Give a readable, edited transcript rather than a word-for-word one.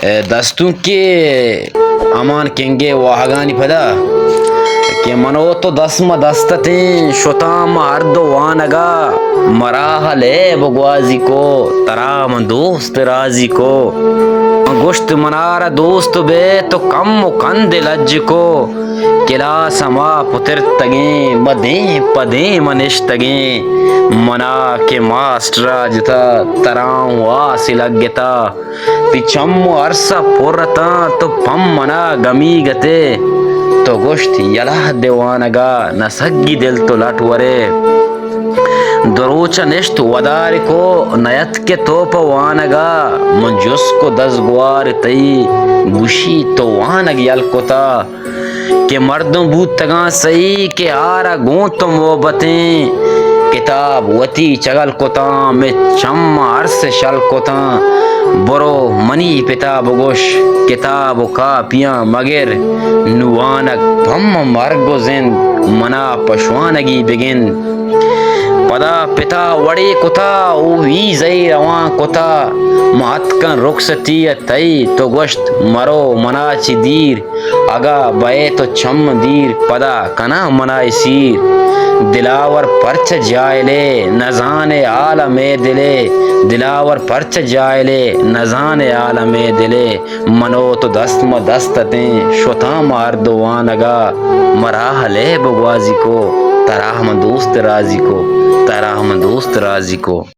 دستوں کے امان کنگے واہگانی پدا کہ منو تو دسم دستتیں شتام ارد وانگا مراحل بگوازی کو ترام دوست رازی کو گشت منارا دوست بے تو کم و کند لج کو کلا سما پتر تگیں مدیں پدیں منشتگیں منا کے ماسٹرا جتا تراؤں واسی لگتا پچھم عرصہ پورتا تو پم منا گمی گتے تو گشت یلا دیوانگا نسگی دل تو لٹورے دروچا نشت ودار کو نیت کے توپ وانگا من جس کو دس گوار تئی گوشی تو وانگ یلکتا کہ مردوں بوت تگاں سئی کہ آرا گون تو محبتیں کتاب وتی چگل کتاں میں چم عرص شل کتاں برو منی پتا بگوش کتاب و کاپیاں مگر نوانک پم مرگ و زند منا پشوانگی بگن پدا پتا وڑی کتا او وی زئی روان کتا مہت کن رخصتی تئی تو گشت مرو منا چی دیر اگا بئے تو چم دیر پدا کنا منائی سیر دلاور پرچ جائلے نزان عالم دلے دلاور پرچ جائلے نزان عالم دلے منو تو دستم دستتیں شتام ارد وانگا مراحل بگوازی کو تراہم دوست رازی کو تراہم دوست رازی کو